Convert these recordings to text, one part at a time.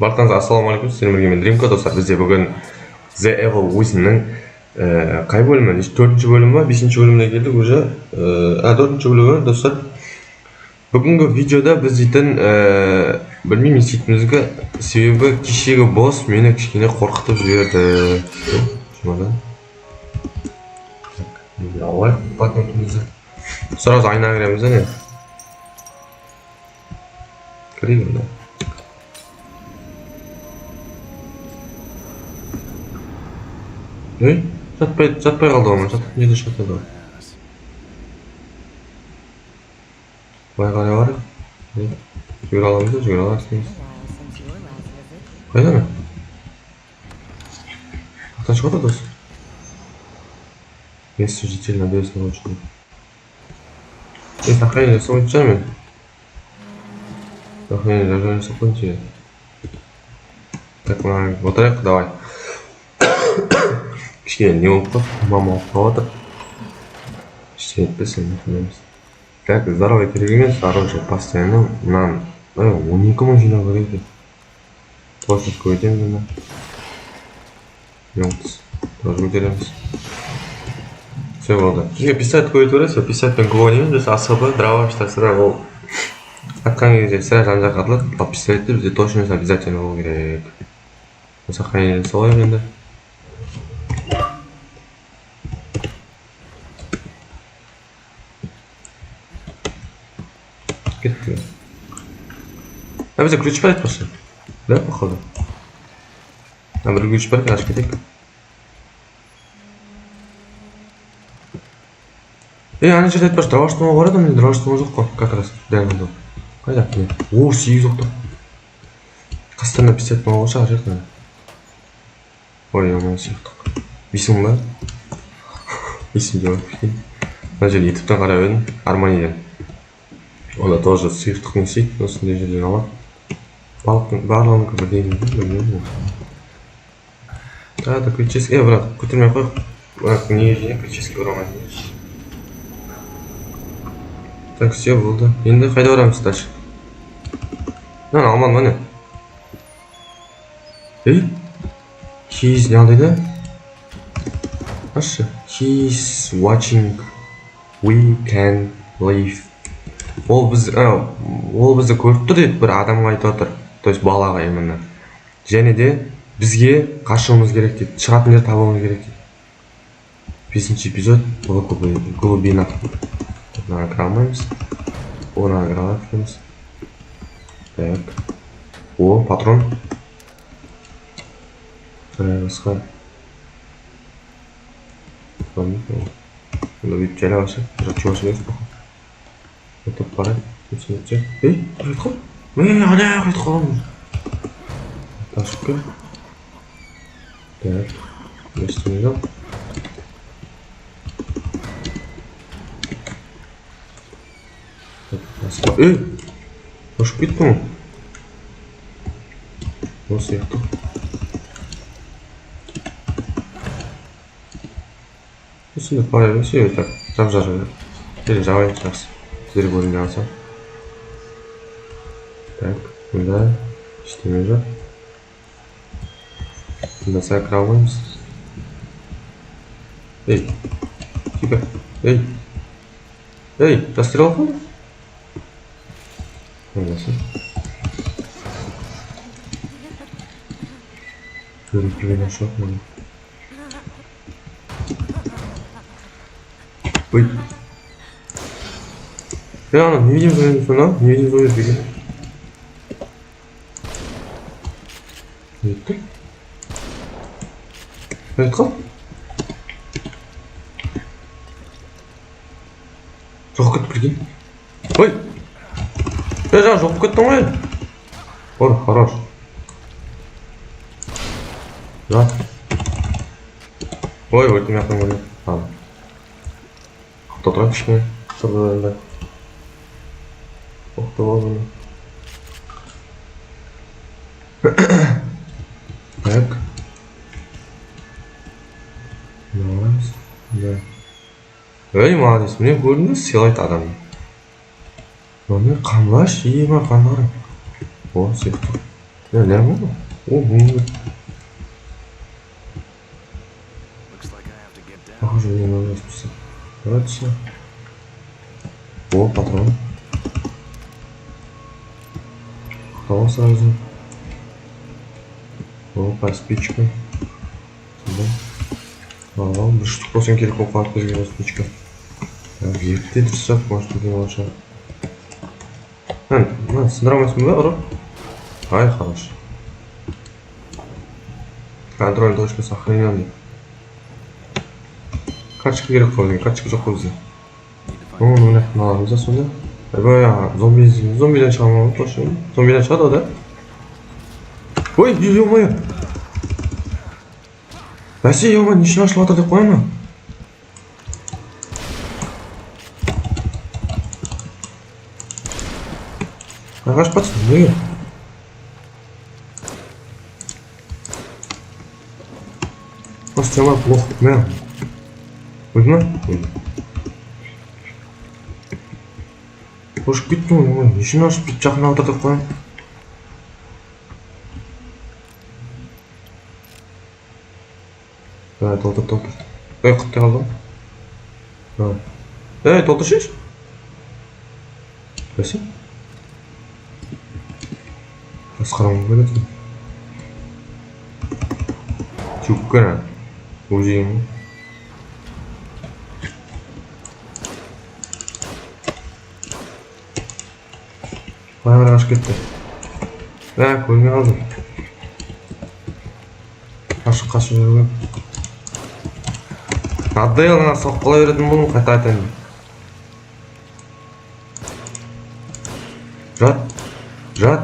Барлықтарыңызға ассалаумағалейкум, сіздермен бірге мен Дримко достар. Бізде бүгін The Evil Within-нің қай бөлімі? 4-ші бөлімі ба? 5-ші бөліміне келдік уже. 4-ші бөлімі достар. Бүгінгі видеода біз дейтін білмеймін естейтінімізге, себебі кешегі босс мені кішкене қорқытып жіберді. Жұмадан. Алайық, патентімізді. Сразу айна кіреміз, не? Кірейін, да. Ей, жатпай қалды оған, жатып неде жатады ғой. Былай қарай барайық. Жүгір аламыз да, жүгір аласыз. Қайда ме? Қақтан шығады дос? Место житель надеюсь на лучшее. Сохранение самой чами. Сохранение даже не сохранить. Так, вот так, давай. Кішкене не болып тұр, мама оқып отыр. Ештеңе етпесін, нефілеміз. Так, здоровый керек емес, оружие постоянно. Мынаны 12 мың жинау керек еді. Площадь көйтеміз мына. Мелтс, тоже көтереміз. Все болды. Бізге пистолет көйт көресіз, пистолетпен көйнеміз, біз асыбы, дрова, сірә ол. Атқан кезде сірә жан-жаққа атылады, ал пистолетті бізде точность обязательно болу керек. Сохранение солайық енді. Кетті. Бізде ключ бар еді башы? Да, походу. Бір ключ бар екен, ашып кетейік. Ана жерде айтпашы, дровашнова бар еді, мен дровашнова жоқ қой, как раз. Дәл болды. Қайда? О, 8 оқты. Қастарына 50 мың шығар жерді. Ой, аман сияқтық. 5 мың ба? 5 мың деп айтып. Мына жерде ютубтан қарап едім, Арманиден. Онда тоже сұйықтық не істейді, осындай жерден алады. Балықтың барлығын бірдейін дейді, білмеймін. Да, критический, бірақ көтермей қойық. Бірақ неге жине критический ұрамайды. Так, все болды. Енді қайда барамыз дальше? Алман, міне. Ей? He's не алдайды? Ашы. He's watching. We can leave. Ол бізді көріп тұр деп бір адамға айтып отыр. То есть балаға именно. Және де бізге қашуымыз керек дейді. Шығатын жер табуымыз керек дейді. 5-ші эпизод. Глубина. Мына кіре алмаймыз. Оны кіре алатымыз. Так. О, патрон. Басқа. Онда бүйтіп жайлап алшы. Чуашы емес пақы. Өтіп барады. Өтсен. Ей, қайтқым? Ана қайтқым. Ташып кел. Так. Естімей жоқ. Ей! Қошып кетті мұ? Осы яқты. Осында парай өсе, так, жап-жар. Или жабайын жақсы. Сіздер бөлімде алсам. Так, мұнда ештеме жоқ. Мұнда сәл кіре алмаймыз. Ей, типа, ей. Ей, жастыр алып қойды? Мұндасы. Көріп келген ашық мұны. Ой. 야, 나 невидим 소리 쏘나? невидим 소리 되게. 뭐였대? 뭐였까? 저거 끝 прикинь. Ой! 야, 저거 끝 동네. хорош. Да. Ой, вот ты меня понял. Кто трачный? Что да? Оқты болғаны. Так. Молодец. Да. Ей, молодец. Мне көрінді сыйлайды адамды. Оны қамлаш, ема қандары. О, сияқты. Ya ne bu? O bunu. Похоже, мне надо списать. Давайте. О, патрон. Хава сразу. Опа, спичка. Сюда. Ага, бір штук болсын керек болып қалып бізге спичка. Ерте тұрсақ, может быть, лучше. Сындыра алмайсың ба, ұрып? Ай, хорош. Контрольный точка сохранен. Карточка керек қой, карточка жоқ қой бізде. Оны ойнақтың аламыз да сонда. Ойбай, зомбиден шыға алмауы точно. Зомбиден шығады, да? Ой, ё-моё! Бәсе, ё-моё, нешін ашылып жатыр деп қояйын ма? Қашып қатсың, неге? Просто дела плохо, мә. Өлді ма? Өлді. Қошып кетті ма, нешін ашып бүйтіп жақын отыр деп қояйын? Толтыр. Құттай қалдым. Толтыршайшы. Бәсе? Басқарамын көретін. Чүккіні. Өзегім. Баямыр қашып кетті. Көрмей қалдым. Қашып жүрген. Аддай алыңа соққылай беретін болдым, қайта айтайын. Жат.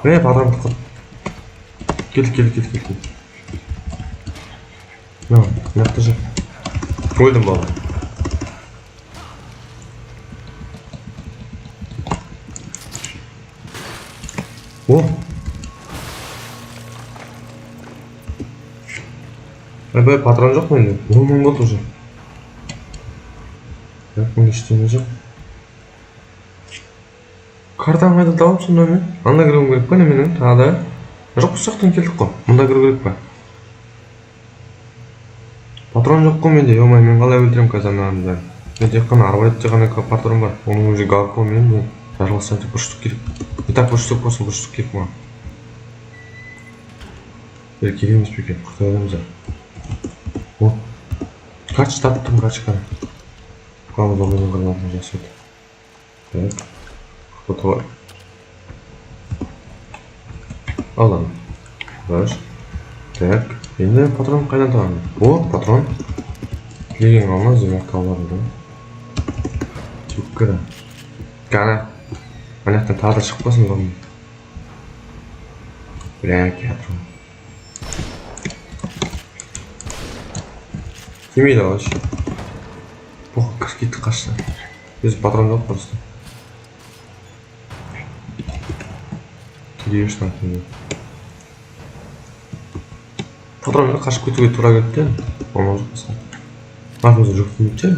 Патрон тұқып. Кел. Мынақты жат. Өлдім бала. О! Бай, патрон жоқ менде. 10 мың болды уже. Менде ештеңе жоқ. Картаны қайда тауып сонда мен? Анда кіруім керек па неменің? Тағы да? Жоқ, бұл жақтан келдік қой. Мұнда кіру керек па? Патрон жоқ қой менде. Ё-май, мен қалай өлтірем казармамды? Мен тек қана арбалетте ғана патрон бар. Оның өзі галкон мен жарылса тек бір штук керек. И так бір штук болсын, бір штук керек маған. Керек емес пе екен? Құттай адамыз да. О, карточка таптым, карточканы. Қаламыз оңайдан қырғанын жақсы өтті. Так, фото бар. Аламын. Баш. Так, енді патрон қайдан табамын? О, патрон. Тілеген алмаз, демек табылады да. Чүккірі. Қана. Анаяқтан тағы да шықпасын ғамын. Бляк, патрон. Тимейді вообще. Похуй, какие-то қашты. Өзі патрон жоқ просто. Кедеуіш нақынды. Патронға қашып кетуге тура кетті. Оңал жоқ басқа. Артымызда жоқ демейді жай.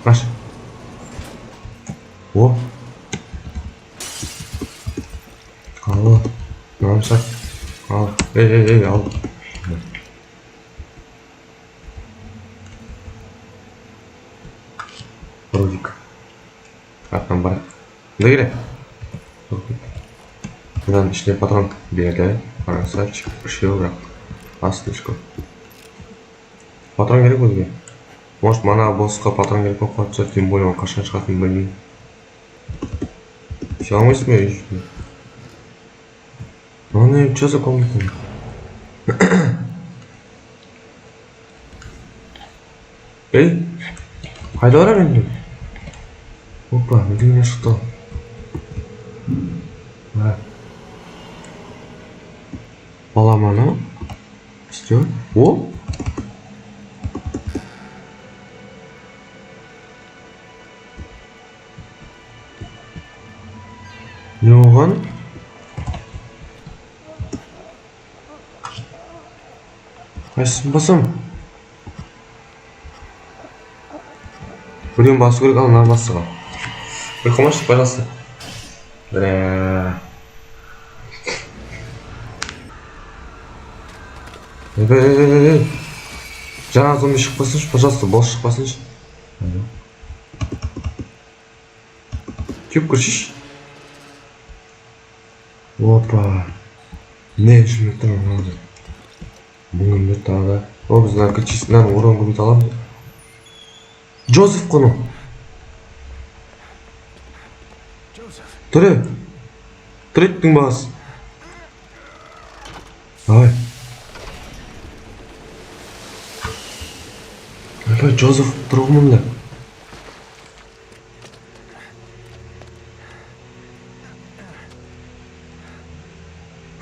Қаш. О. Ал. Намсақ. Ал. Эй, ал. Рудик. Артынан барады. Куда керек? Мынаның ішіне патрон берді. Красавчик. Үшеу бірақ. Астышко. Патрон керек өзге. Может, мана боссқа патрон керек болып қалып, тем более он қашан шығатынын білмеймін. Все алмайсың ба үй? Оны что за комната? Эй, қайда барам енді? Опа, неден шықты? Балам ана? Что? О? Не оған? Қайсысын басам? Біреуін басу керек, ал мынаны басыға. Приходишь, пожалуйста. Бля. Эй. Жаңа зомби шықпасыншы, пожалуйста, бос шықпасыншы. Кеп көршіш. Опа. Не жұмет тұрмын ғады. Бұл үмет тағы. О, біз наркотичтен орын көмет аламыз. Джозеф қону. Түрі. Түреттің бағасы. Давай. Опа, Джозеф тұрғымында.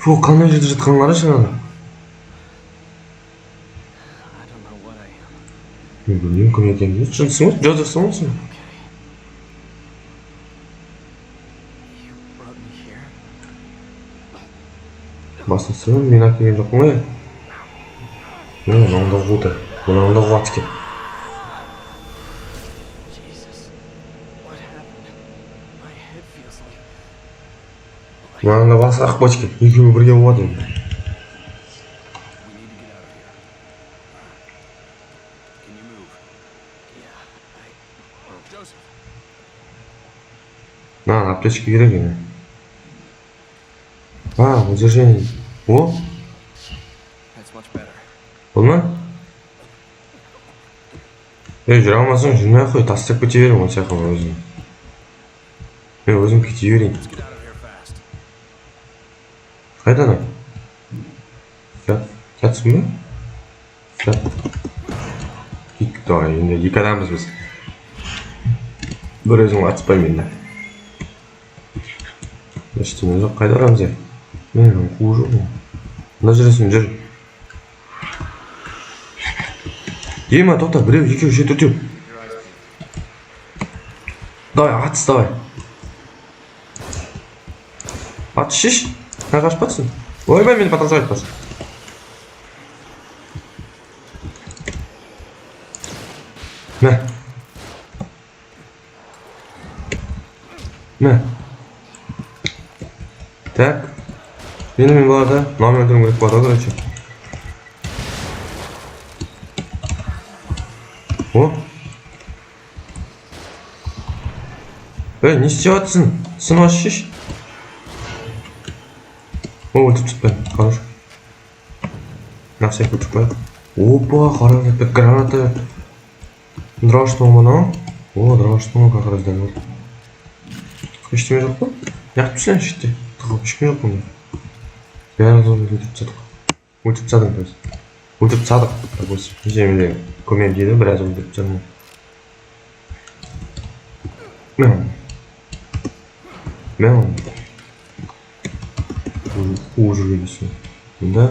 Фу, қандай жерде жатқанлары шығады. Мен білмеймін кім екенін. Шынсың ба? Джозеф сонсың? Басынсың, мен әкелген жоқпын ғой. Мен маңда қуды. Маңда қуат екен. Маңда басы ақ бочке. Екеуі бірге болады енді. На, аптечке керек енді. Удержение. О? Бұл ма? Жүре алмасаң жүрмей ақ қой, тастап кете берем ол сияқты өзім. Мен өзім кете берейін. Қайдан ай? Жатсың ба? Жат. Давай, енді екі адамбыз біз. Бір өзің атыспайм енді. Ештеңе жоқ, қайда арамыз е? Мен қуы жоқ. Мына жүресің, жүр. Ема, тоқта, біреу, екеу, жеті. Давай, атыс, давай. Атыс шеш. Қашпақсың. Ойбай, мені потом айтпасын. Мә. Мә. Так. Менімен бар да, номер өтірім керек бар, короче. О. Не істеп жатсың? Сынып шеш. О, өлтіп тұтпайын, хорош. На всякий өлтіп. Опа, қарап опять граната. Драшного мана. О, драшного как раз дәл болды. Ештеңе жоқ па? Яқып түсілен шетте. Тығып ешкім жоқ мұнда. Бәрі зомби өлтіп тастадық. Өлтіп тастадың, то есть. Өлтіп тастадық, допустим. Жемінде көмем дейді, біраз өлтіп тастадым. Мен. Қуы жүрген дейсің. Мұнда.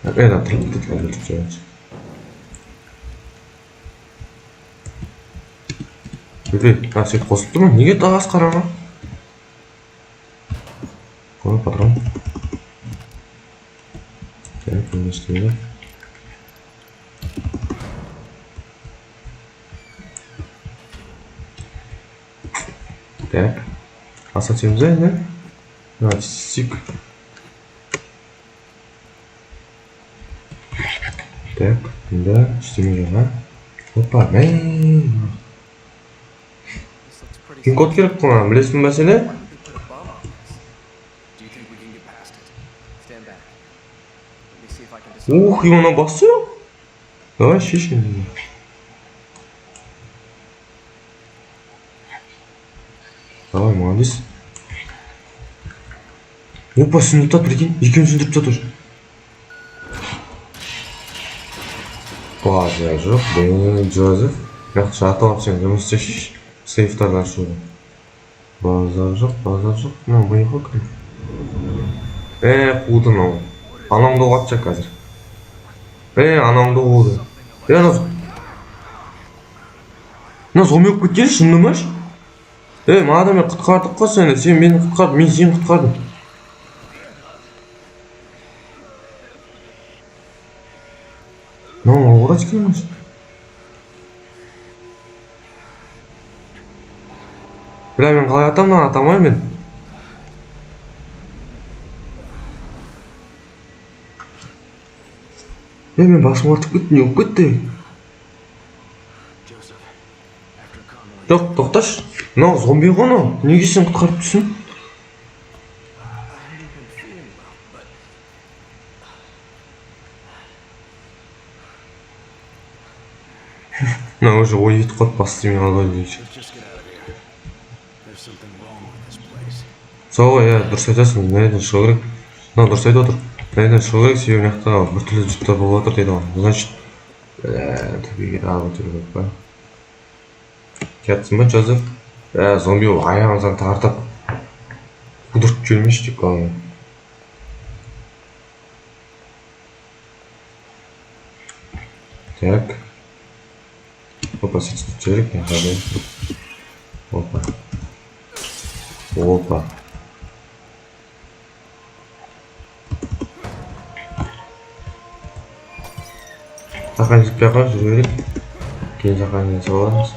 Это тіріліп кеткен өлтіп тастадың. Өте, свет қосып тұр ма? Неге тағас қарама? Қой, патрон. Так, не істейді. Так. Асатеміз әйді. Стик. Так, да, істеме жоға. Опа, мәй. Код керек қоңа, білесің мәселе? Ух, и она бассыра? Давай, шешін. Давай, молодец. Опа, сүндіртат, прикинь, екеуін сүндіртат уже. База жоқ, Бен Джозеф. Яқты аталап сен жұмыс істешіш. Сейфтардан шуды. База жоқ. Мына бұйығы кірім. Қуды мынау. Анамды оғатша қазір. Анамды оғылды. Мына зомби өп кеткелі шынды мәш? Мада мен құтқардық қой сені. Сен мені құтқардың, мен сені құтқардым. Мынау ауырат келмеш. бля, мен қалай атамын, ата алмаймын мен. Мен басым артып кетті, не болып кетті? Жоқ, тоқташы. Мынау зомби ғой анау. Неге сен құтқарып тұрсың? Мына уже ой етіп қалып бас істемей қалды дейші. Сол ғой, иә, дұрыс айтасың. Мынайдан шығу керек. Мынау дұрыс айтып отыр. Мынайдан шығу керек, себебі мына жақта біртүрлі жұттар болып отыр дейді ғой. Значит, төбеге ағып өту керек па? Кетсің ба, Джозеф? Зомби ол аяғымыздан тартып қудырып жүрмеші деп қалған. Так. Опа, сейчас тут челик не ходи. Опа. Опа. Сақан жетпей ақ жүру керек. Кейін сақанмен саламыз.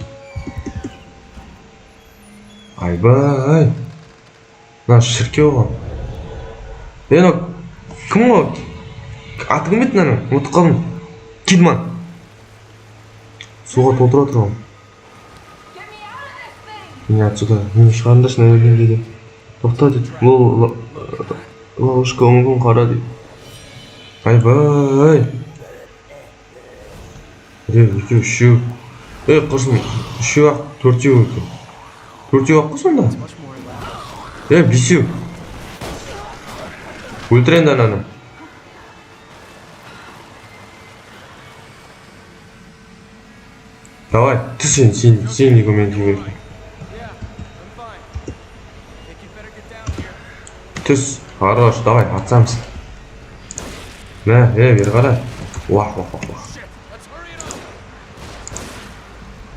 Айбай. Мына шіркеу ғой. Мынау кім ғой? Аты кім еді мынаның? ұмытып қалдым. Кидман. Суға толтыра тұрғанмын. Мені отсюда. Мені шығарыңдаршы мына жерден дейді. Тоқта дейді. Ловушка оңғын қара дейді. Айбай. Екеу, үшеу. Құрсын, үшеу ақ, төртеу екен. Төртеу ақ қой сонда? Бесеу. Өлтір енді ананы. Давай, түс сен неге мен түймелік. Түс, хорош, давай, атсамыз. Мә, бері қара. Уах.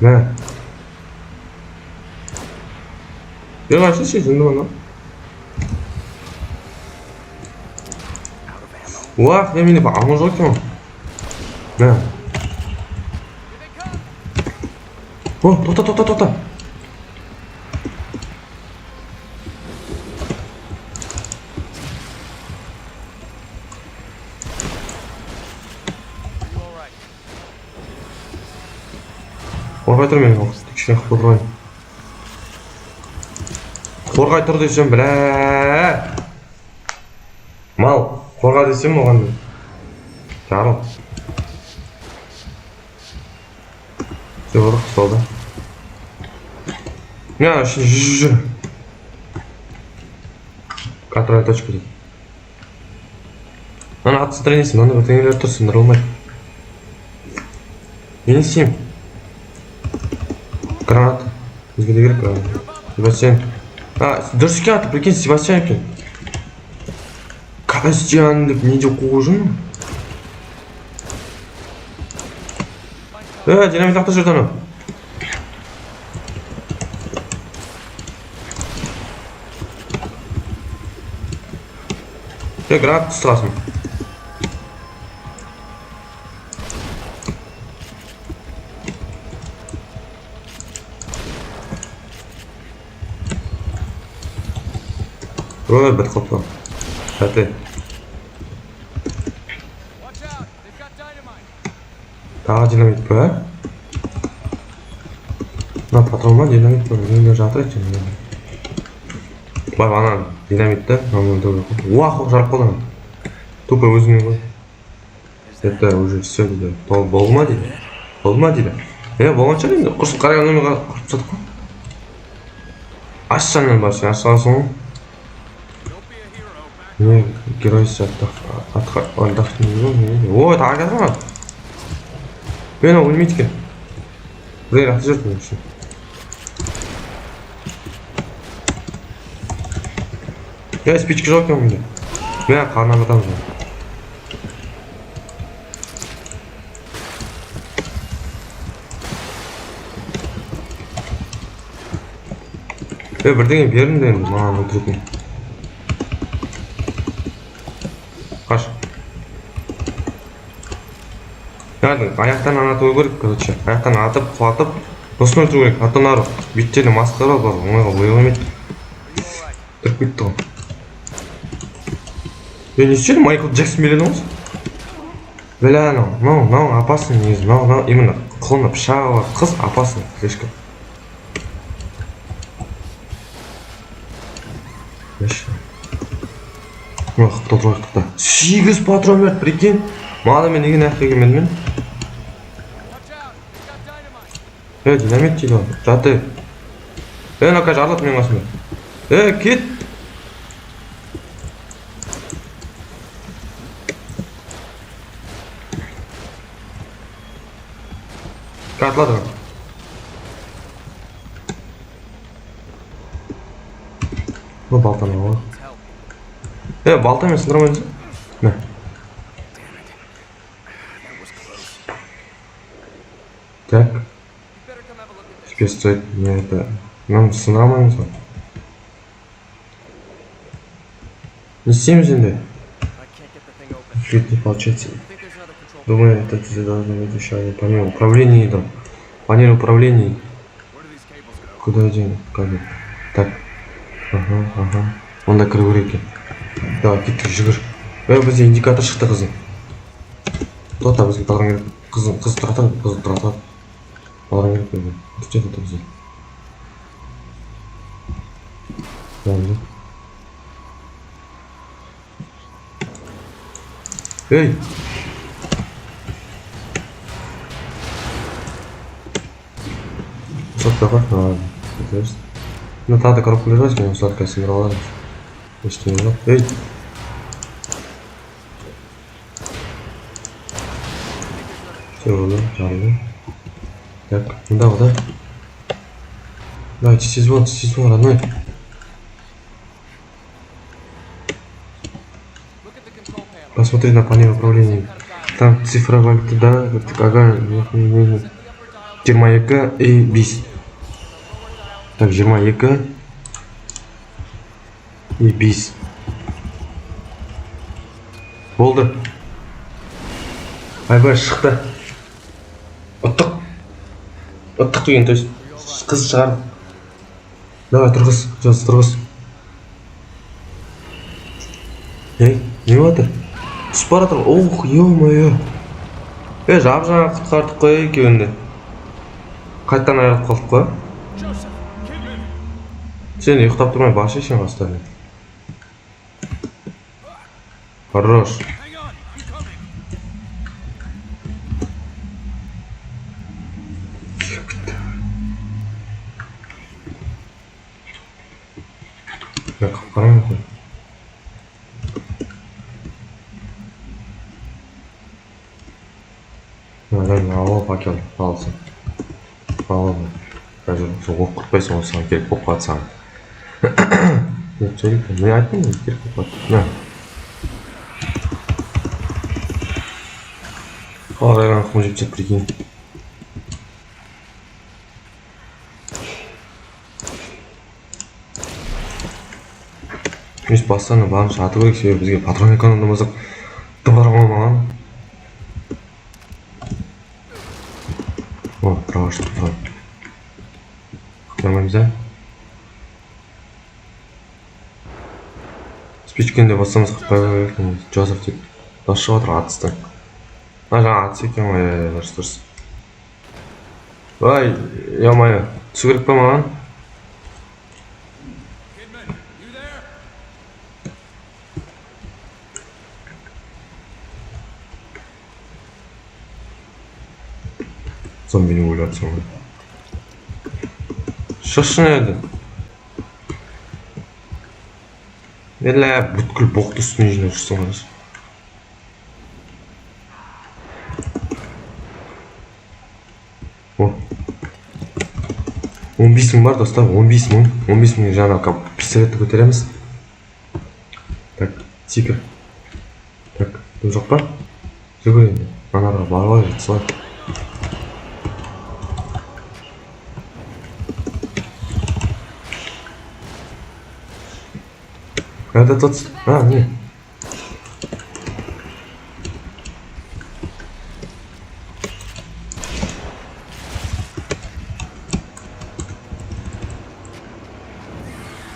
Мә. Бері қарашы, шешінді бана. Уах, менде амы жоқ екен. Мә. О, тоқта. Қорғай тұр мен, кішкене қып отырғайын. Қорғай тұр десем, бля. Мал, қорға десем оған. Жарыл. Все, ұрық қысталды. Не, жүр. Контроль точка дейді. Мана атсы тренесің, мана бір теңелер тұр, сындыр олмайды. Мен істеймін. Гранат. Бізге де керек гранат. Себастьян. Дұрыс екен аты, прикинь, Себастьян екен. Кабастьян деп не деп қуғы жүн? Динамит лақта жүрді ана. Гранат тұстырасың. Ой, бәт қылып. Бәтле. Тағы динамит бі? Мына патрон ма динамит бі? Менде жатыр екен. Бай, анан динамитті. Уах, жарып қалды. Тупо өзіңе ғой. Это уже все дейді. Болма дейді. Болған шығар енді. Құрсын қарайған өмеға құрып жатық қой. Ашсаннан бар сен, ашсаласың ғой. Не, геройсы отдохни. Ой, тағы кетіп ма? Мен өлмейді екен. Бұдай аты жүрді мен үшін. Спичка жоқ екен мұнда. Мен қарнам атамыз ғой. Бірдеңе беріңдер енді маған өлтіретін. Қаш. Аяқтан ана ату керек, короче. Аяқтан атып, құлатып, осыны өлтіру керек. А то мына беттеріне маскалар бар, оңайға өле қоймайды. Тұрып кетті ғой. Не істеді? Майкл Джексон береді ғой? Бля, мынау опасный негізі. Мынау именно қолына пышағы бар қыз опасный слишком. Толтырмақтықта 8 патрон берді, прикинь. Маған мен неге нәқ келген мен? Динамит дейді ғой, жаты. Мына қазір арлады менің қасымда. Кет! Қатылады ғой. Бұл балтаны ғой. Балтамен сындырмайыз. Мә. Так. Теперь стоит мне это... Нам сындырамайыз ғой. Не істейміз енді? Чуть не получается. Думаю, это должно быть еще панель управления там. Панель управления. Куда идем? Кабель. Так. Ага. Онда кіру керек екен. Давай, кеттік, жүгір. Бізде индикатор шықты қызым. Тоқта, бізге талған керек. Қыз тұратады. Талған керек бізге. Күтеді тоқта бізге. Болды. Эй! Что-то такое? Ну, надо коробку лежать, но сладкая сыграла. Почти не. Эй! Все, жарли. Так, да. Давай, чистить звон, родной. Посмотри на панель управления. Там цифра валюты, да, ага, не. 22 и 5. Так, 22 и 5. Болды. Айбай шықты. Ұттық деген, то есть қыз шығар. Давай, тұрғыз. Ей, не батыр? Түсіп баратыр. Ох, ё-моё. Жап-жаңа құтқардық қой екеуінде. Қайттан айырылып қалдық қой. Сен ұйықтап тұрмай башы сен қастарың. Хорош. Қараңыз ғой. Алып пакет алсын. Алып. Қазір оқ құртпайсың, ол саған керек болып қалады саған. Не айттым, керек болып қалады. Қалайған қым жетсек, прикинь. Мен бастаны барынша аты керек, себебі бізге патрон экономдамасақ дыбарым алмаған. О, правашты патрон. Нормально, да? Спичкенде бассамыз қырпай керек, Джозеф деп. Дос шығып отыр атыстан. Жаңа атыс екен ғой, дұрыс. Ой, ё-моё, түсу керек па маған? Зомбині өлатсың ғой. Шықшы неді? Елі бүткіл боқты үстіне жинап жүрсің ғой. О. 15 мың бар достар, 15 мың. 15 мың жаңа пистолетті көтереміз. Так, тигр. Так, дым жоқ па? Жүгір енді. Анарға барып жетсілай. Это тот... не.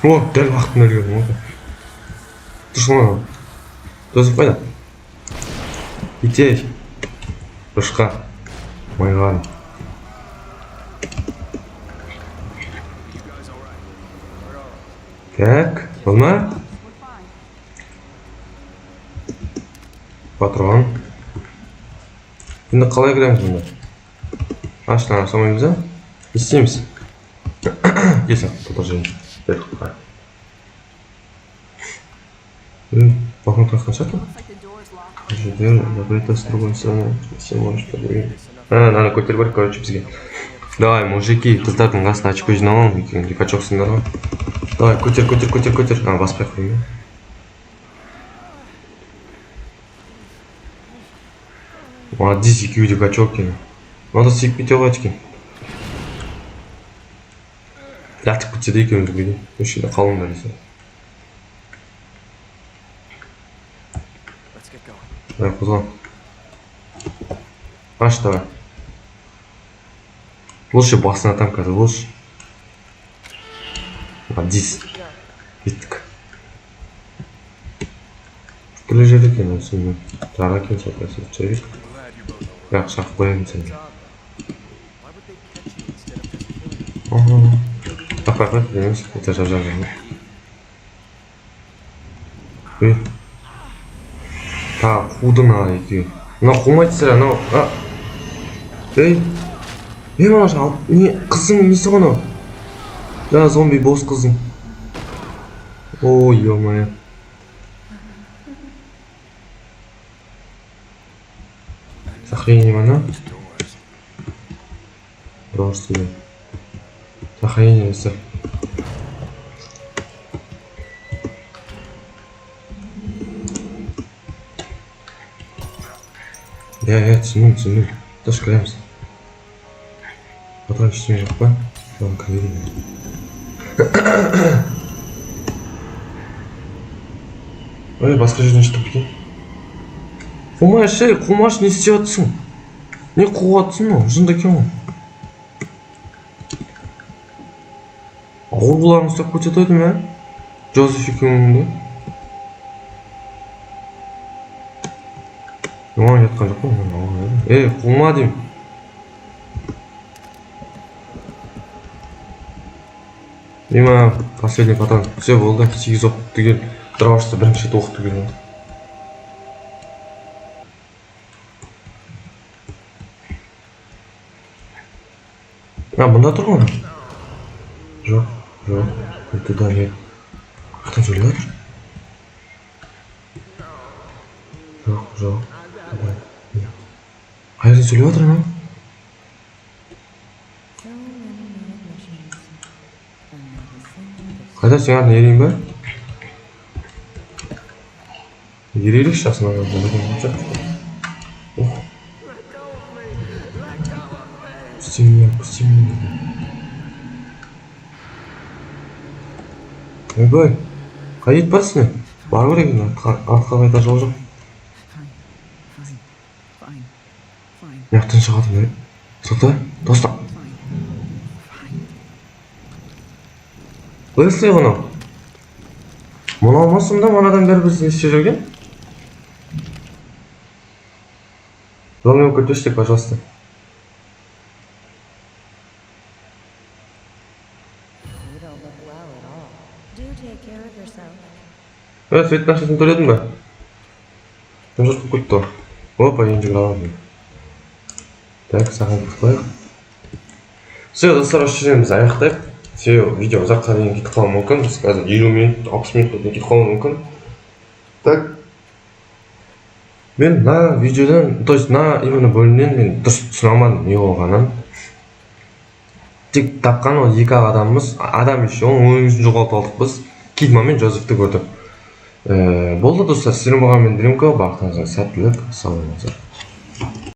О, дәл уақытында үлгердім ғой. Дұрыс Жозеф қайда? Итей. Дұрысқа. Майған. Так, болма? Патрон. Енді қалай кіреміз бұнда? Аштан асамаймыз, а? Не істейміз? Келсін, продолжение. Пахнет как начаток? Закрыто с другой стороны. Все можешь подвигать. Надо көтеріп короче, бізге. Давай, мужики, қыздардың қасына очко жиналам, екеуің качоксыңдар ғой. Давай, көтер. Баспай қойын. Молодец, екеуі де качокки. Надо секпить овачки. Жатып кетсе екеуіміз көйде. Осы жерде қалыңдар десе. Давай, қозғал. Аш, давай. Лучше басына там қазір, лучше. Молодец. Кеттік. Түрлі жерде екен, осы жара екен, сәтесі жүрек. Бірақ шақып қоямын сені. Рахмет, демес, это жажар. Үй. Та, қудың ағы екеуі. Мына қумайды сірә, анау. Ей, мана жа, не, қызың несі ғана? Да, зомби бос қызың. Ой, ё-моё. Сохранение мана? Дрожь себе. Сохранение если. Я түсіндім. Дұрыс көреміз. Патрон ештеңе жоқ па? Оған кірмейді. Ой, басқа жерден шығып кеткен. Қумаш, не істеп жатсың? Не қуып жатсың ол? Жынды екен ғой. Ғұрбыларын ұстап көтет ойдым, ә? Жозеф екеуіңді. Оған жатқан жоқ қой. Қума дейм. Дима, последний патрон. Все болды, 8 оқып түгел. Дырауышты бірінші рет оқып түгел. Бұнда тұр ғой? Жоқ. Туда нет. Қақтан сөйлеп жатыр? Жоқ. Қайырдан сөйлеп жатыр, ма? Қайда сен атын ерейін ба? Ерейлік шақсына ғады. Пусти меня. Ойбай, қайет барсың? Бар керек, артқа қайта жол жоқ. Яқтан шығадым, Тоқта, тоста. Қойсың ғана. Мұны алмасым да, манадан бәрі біздің есе жүрген. Жолмен көтештек, пожалуйста. Свет нашысын төледің ба? Кім жұртып көтті ғой? Опа, енді жүгіраламын. Так, саған кетіп қойық. Все, достар, осы жерден біз аяқтайық. Все, видео ұзаққа дейін кетіп қалуы мүмкін. Біз қазір 50 минут, 60 минут кетіп қалуы мүмкін. Так. Мен на видеодан, то есть на именно бөлімнен мен дұрыс түсіне алмадым не болғанын. Тек тапқан ол екі адамымыз, адам еще, оның ойыңызын жоғалтып алдық біз. Кидма мен Жозефті көрдік. Болды достар, сіздермен болған мен Дримко, бақытыңызға сәттілік, сау болыңыздар.